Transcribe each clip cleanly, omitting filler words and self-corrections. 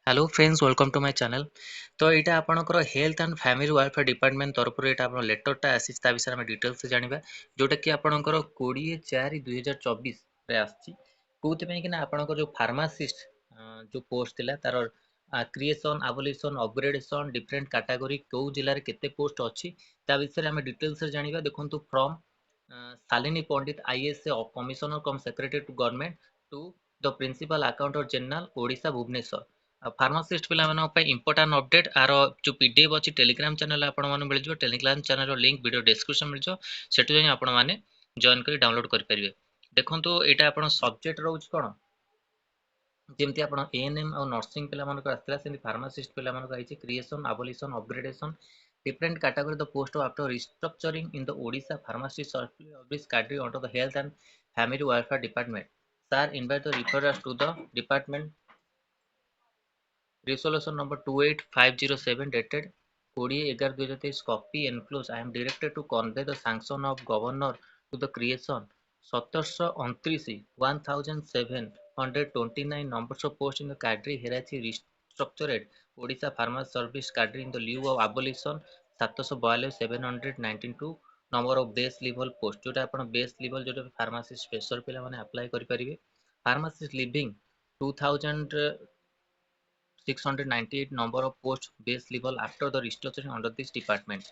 Hello friends welcome to my channel. तो यहाँ आपणकर health and family welfare department तरफ यहाँ लेटरटा आसी विषय में डिटेल्स जाना जोटा कि आपणकर 20/4/2024 आसी कौन आपणकर जो फार्मासिस्ट जो पोस्ट थिला तार creation abolition upgradation different category कौ जिले में केते पोस्ट अच्छी विषय में डिटेल्स जाना देखो from Shalini Pandit IAS commissioner cum secretary to government to the principal accountant general Odisha Bhubaneswar pharmacist पे इंपोर्टाट अपडेट आर जो पीडीएफ अच्छी टेलीग्राम चैनल मिल Telegram channel link video description मिल सेठू जाए आपण मैंने जॉइन कर डाउनलोड करेंगे। देखो यहाँ आप सब्जेक्ट रोच कौन जमी आप एएनएम और नर्सिंग पे फार्मासिस्ट पे creation abolition upgradation different category the post after restructuring in the Odisha pharmacy service category under the health and family welfare department sir invite the refers to the department resolution number 28507 dated 20/11/2023 copy enclosed. I am directed to convey the sanction of governor to the creation 1729 1729 numbers of posts in the cadre hierarchy restructured Odisha Pharma Service cadre in the lieu of abolition 742 792 number of base level post जोटा आपण base level जोटा pharmacy special पिला माने apply करि परिबे pharmacist leaving 2000 698 number of post base level after the restructuring under this department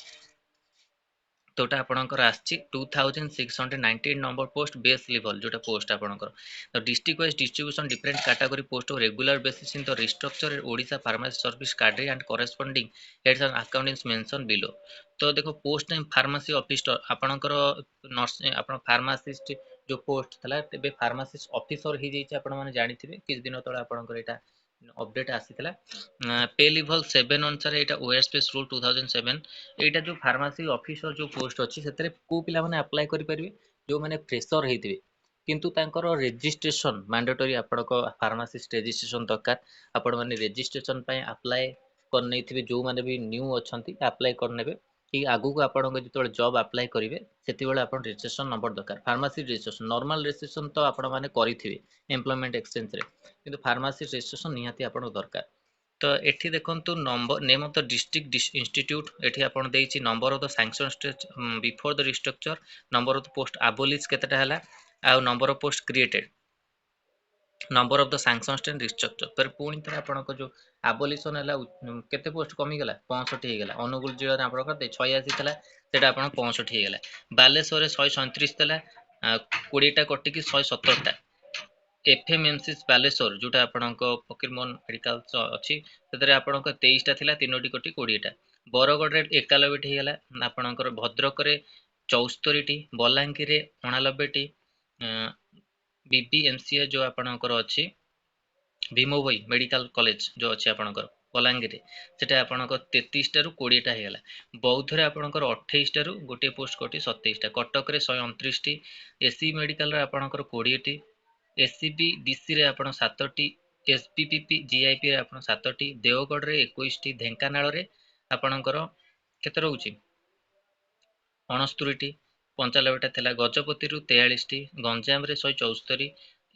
तोटा आपणकर आछि 2698 नंबर पोस्ट बेस लेवल जोटा पोस्ट आपणकर the district wise distribution different category post of regular basis in the restructure Odisha pharmacy service cadre and corresponding heads and account is mention below. तो देखो post name pharmacy officer आपणकर nurse आपण pharmacist जो post थला तेबे pharmacist officer ही जाइछ आपण माने जानिथिबे किछ दिन तळे आपणकर एटा अपडेट आसीथिला पे लेवल 7 अनुसार एटा ओएसपीएस रूल 2007 एटा जो फार्मेसी ऑफिसर जो पोस्ट अच्छी से को पिला माने अप्लाई करि परिबे जो माने फ्रेशर हेतिबे किंतु तांकर रजिस्ट्रेशन मैंडेटरी आपनक फार्मासिस्ट रजिस्ट्रेशन दरकार आपण माने रजिस्ट्रेशन पय अप्लाई कर नैथिबे जो माने भी न्यू अछंती अप्लाई कर नेबे कि आगु को आपन जो जॉब अप्लाई करेंगे से रजिस्ट्रेशन नंबर दरकार फार्मासी रजिस्ट्रेशन नॉर्मल रजिस्ट्रेशन तो आपण माने करिथिबे एम्प्लॉयमेंट एक्सचेंज रे किंतु फार्मासी रजिस्ट्रेशन निहाती आपण दरकार। तो एठी देखंतु number name of the district institute एठी आपण देइछि number of the sanction stage before the restructure number of the post abolish केतेटा हला आ number of post created number of the sanction stage restructure पर पुणी थरे आपनको जो एबोलिशन हला केते पोस्ट कमी गला 65 हे गला अनुगुल जिल्ला रे आपनको 86 थला सेटा आपण 65 हे गला बालेश्वर रे 137 थला 20 टा कटि कि 117 टा एफएमएमसी बालेश्वर जोटा आपणको फकीरमोहन मेडिकल अच्छी से आपणको 23 टा थिला 3 कोटी 20 टा बरगढ़ रे 91 टी हेला आपणकर भद्रक रे 74 टी बलांगीर रे 89 टी बीबीएमसीए जो आपणकर अच्छी भीमभोई मेडिकल कॉलेज जो अच्छी आपणकर बलांगीर रे सेटा आपणको 33 टा रु 20 टा हेला बौद्ध रे आपणकर 28 टा रु गोटे पोस्ट कोटी 27 टा कटक रे 129 टी एसी मेडिकल रे आपणकर 20 टी एससीबी डीसी रे आपण 7 टी एसपीपीपी जीआईपी रे आपण 7 टी देवगढ़ रे 21 टी ढेंकानाल रे आपणकर केते रहउची 69 टी 95 टा थिला गजपति रु 43 टी गंजाम रे 174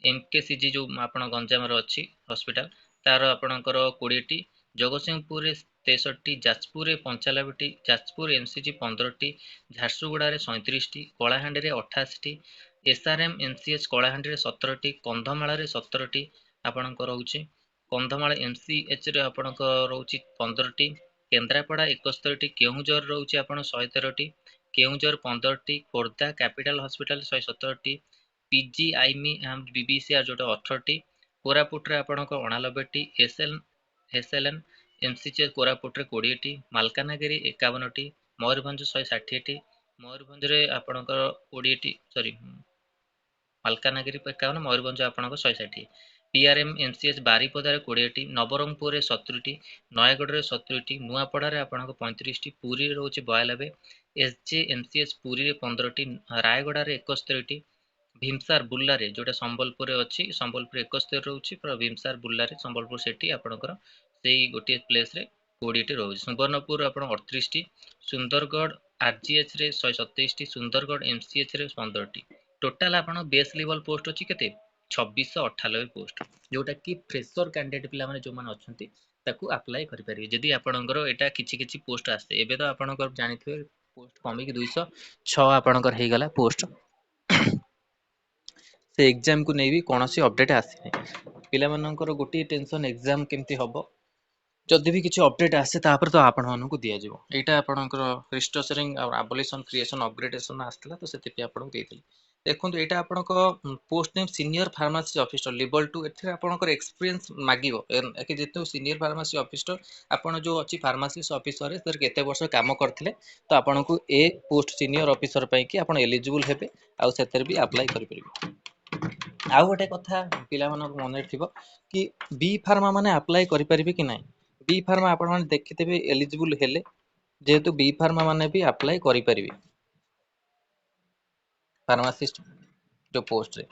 एमकेसीजी जो आपण गंजाम रे अछि हॉस्पिटल तार आपणकर 20 टी जगतसिंहपुर रे 63 टी जाजपुर रे 95 टी जाजपुर एमसीजी 15 टी झारसुगुड़ा रे 37 टी कलाहांडी रे 88 टी एसआरएम एमसीएच कलाहांडी रे 17 टी कंधमाल रे 17 टी आपणकर रहउची कंधमाल एमसीएच रे आपणकर रहउची 15 टी केन्द्रापड़ा 71 टी केउंझर रहउची आपण 113 टी केउंझर 15 टी खोर्धा कैपिटल हॉस्पिटल 117 टी पीजीआईमी एंड बीबीसीआर जोटा 18 टी कोरापुट रे आपणकर 89 टी एसएलएन एमसीएच कोरापुट रे 20 T Malkangiri 51 T Mayurbhanj 160 T Mayurbhanj रे आपणकर 20 टी सॉरी मालकानगिरी 51 मयूरभंज आपणकर 160 पीआरएम एमसीएच बारिपदा रे 20 टी नवरंगपुर रे 70 टी नयागढ़ रे 70 टी नुआपड़ा रे आपणकर 35 टी पुरी रे रहउची 92 एसजे एमसीएच पुरी रे 15 टी रायगड़ा रे 71 टी भीमसार बुल्ला रे जोटा संबलपुर रे अछि संबलपुर 71 रहउची पर भीमसार बुल्ला रे संबलपुर सेठी आपणकर सेही गोटे प्लेस रे 20 टी रहउची सुवर्णपुर आपण 38 टी सुंदरगढ़ आरजीएच रे 127 टी सुंदरगढ़ एमसीएच रे 15 टी टोटाल आपण बेस लेवल पोस्ट अछि केते 2698 पोस्ट जोटा कि फ्रेशर कैंडिडेट पिला माने जो माने अछंती ताकू अप्लाई करि परिबे जदी आपनकर एटा किछि किछि पोस्ट आसे एबे तो आपनकर जानिथिबे पोस्ट कमी कि 206 आपनकर हे गला पोस्ट से एग्जाम को नै भी कोनोसी अपडेट आसी नै पिला मानकर गोटी टेंशन एग्जाम केमती हबो जदि भी किसी अपडेट आसे तापर तो आपण मानकु दिया जिवो एटा आपणकर रिस्ट्रक्चरिंग और एबोलिशन क्रिएशन अपग्रेडेशन आस्तला तो सेति पे आपण देइतली देखंतु एटा आपणक post name senior pharmacy officer level 2 एथे आपणकर एक्सपीरियंस मागिवो कि जेतो सीनियर फार्मेसी ऑफिसर आपण जो अछि फार्मेसी ऑफिसर सर केते वर्ष काम करथिले तो आपणकु ए पोस्ट सीनियर ऑफिसर पई कि आपण एलिजिबल हेबे आ सेतर भी अप्लाई करि परिबे आ गोटे कथा पिला मानक मन थिबो कि बी फार्मा माने अप्लाई करि परिबे कि नै बी फार्मा आपण माने देखिथिबे एलिजिबल हेले जेहेतु बी फार्मा माने भी अप्लाई करि परिबे फार्मासिस्ट जो पोस्ट रे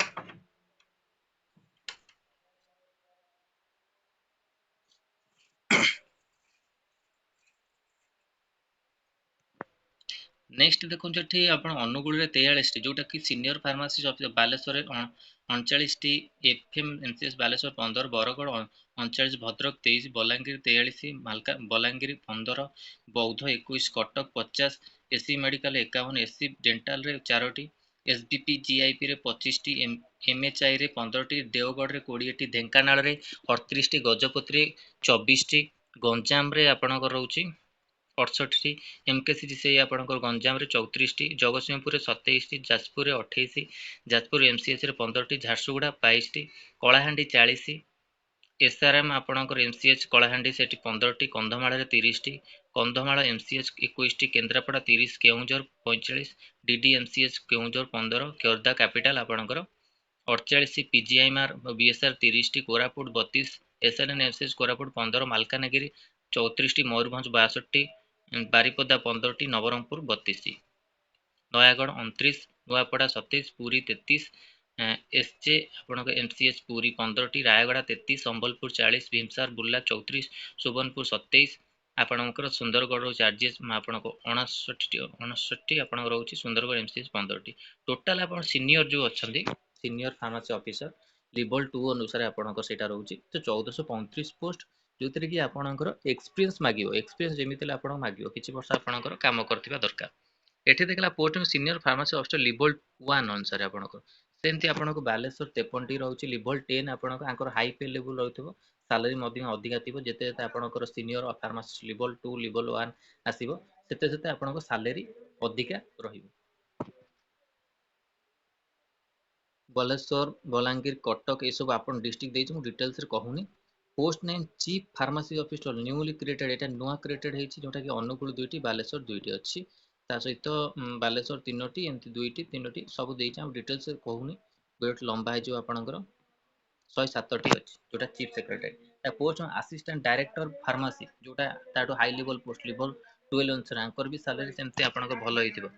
नेक्स्ट देखो जेठी आपण अनुगुल रे 43 टी जोटा कि सीनियर फार्मासिस्ट ऑफिसर बालेश्वर रे 39 T FM MCS Baleshwar 15 Bargarh 39 Bhadrak 23 Balangir 43 मालका बलांगीर 15 बौद्ध 21 Cuttack 50 AC medical 51 AC dental रे 4 टी एसबीपी जीआईपी रे 25 टी एमएचआई रे 15 टी देवगढ़ रे 20 टी ढेंकानाल रे 38 टी गजपति रे 24 टी गंजाम रे आपणकर रहउची 68 टी एमकेसीजी से आपणकर गंजाम रे 34 टी जगतसिंहपुर रे 27 टी जाजपुर रे 28 जाजपुर एमसीएच रे 15 टी झारसुगुड़ा 22 टी कलाहांडी 40 एसआरएम आपणकर एमसीएच कलाहांडी सेठी 15 टी कंधमाल रे 30 टी कंधमाल एमसीएच 21 टी Kendrapara 30 Keonjhar 45 DD MCH Keonjhar 15 Khordha capital आपणकर 48 पीजीआईमार बीएसआर 30 टी कोरापुट 32 एसएनएन एमसीएच कोरापुट 15 मालकानगिरी 34 टी मयूरभंज 62 टी बारिपदा 15 टी नवरंगपुर 32 टी नयागढ़ 29 नुआपड़ा 27 पुरी 33 एसजे आपणक एमसीएच पुरी 15 टी रायगड़ा 33 संबलपुर 40 भीमसार बुर्ला 34 सुबर्णपुर 27 आपणकर सुंदरगढ़ रो चार्जेस आपणक 59 आपणक रहउची सुंदरगढ़ एमसीएच 15 टी टोटल आपण सीनियर जो अछंती सीनियर फार्मेसी ऑफिसर लेवल 2 अनुसार आपणकर सेटा रहउची तो 1435 पोस्ट जोतिर कि आपणकर एक्सपीरियंस मागियो एक्सपीरियंस जेमितिले आपण मागियो किछि वर्ष आपणकर काम करथिबा दरकार एठी देखला post senior pharmacy officer level 1 अनुसार आपणकर सेमती आपणको बालेश्वर 53 टी रहउची लेवल 10 आपणको आंकर हाई पे लेवल रहउथबो सैलरी मध्यम अधिका थिबो जेते जेते आपणकर सीनियर फार्मेसी लेवल 2 लेवल 1 आसीबो सेते सेते आपणको सैलरी अधिका रहिबो बालेश्वर बलांगीर कटक ये सब आपन डिस्ट्रिक्ट देछि मु डिटेल्स रे कहूनी post name chief pharmacy officer newly created एटा नुआ क्रिएटेड हेछि जोटा कि अनुकूल दुईटी बालेश्वर दुईटी अछि ता सहित बालेश्वर तीनोटी एमती दुईटी तीनोटी सब देछि हम डिटेल्स रे कहूनी बेट लंबा है जो आपनकर 107 टी अछि जोटा चीफ सेक्रेटरी ता पोस्ट असिस्टेंट डायरेक्टर फार्मेसी जोटा ताटो हाई लेवल पोस्ट लेवल 12 अनुसार आंकर भी सैलरी सेमती आपनकर भलो हेतिबो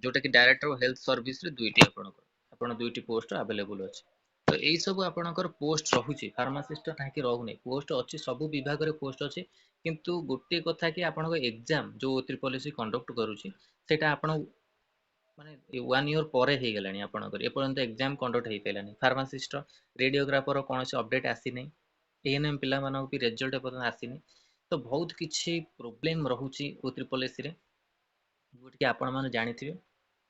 जोटा कि डायरेक्टर हेल्थ सर्विस रे दुईटी आपनकर आपण दुईटी पोस्ट अवेलेबल अछि तो एई सब आपनकर पोस्ट रहुची फार्मासिस्ट काहे रहुनी पोस्ट अछि सब विभाग रे पोस्ट अछि किंतु गोटे कथा कि आपनकर एग्जाम जो ट्रिपल एससी कंडक्ट करूची सेटा आपण माने 1 ईयर परे हे गेलानी आपनकर ए पर्यंत एग्जाम कंडक्ट हे पेलानी फार्मासिस्ट रेडियोग्राफर कोनोसी अपडेट आसी नै एएनएम पिला मानको भी रिजल्ट पर्यंत आसी नै तो बहुत किछि प्रॉब्लम रहुची ओ ट्रिपल एससी रे जोट कि आपण माने जानिथिबे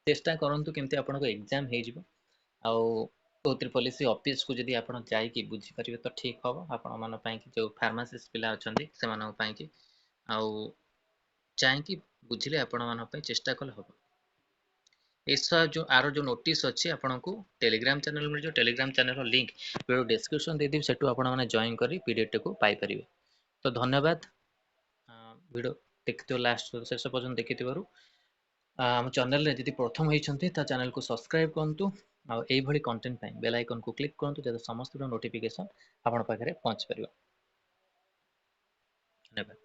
चेष्टा करंतु केमती आपनको एग्जाम हे जिवो आउ ओ ट्रिपल एससी ऑफिस को जदी आपण जाई कि बुझी परिबे तो ठीक हबो आपण मन पई कि जो फार्मासिस्ट पिला अछंती से मानन पई कि आउ चाहि कि बुझिले आपण मन पई चेष्टा कले हबो एसा जो आरो जो नोटिस अछि आपनको टेलीग्राम चैनल में जो टेलीग्राम चैनल रो लिंक वीडियो डिस्क्रिप्शन दे देबी सेटु आपण माने जॉइन करी पीडीएफ को पाई परिबे तो धन्यवाद वीडियो देखितो लास्ट शेष पर्यंत देखिथिबारु आम चैनल रे जदि प्रथम होइछन्ते ता चैनल को सब्सक्राइब करंतु आ एई भली कंटेंट पई बेल आइकन को क्लिक करंतु जते समस्त नोटिफिकेशन आपण पाखरे पहुंच परिबो धन्यवाद।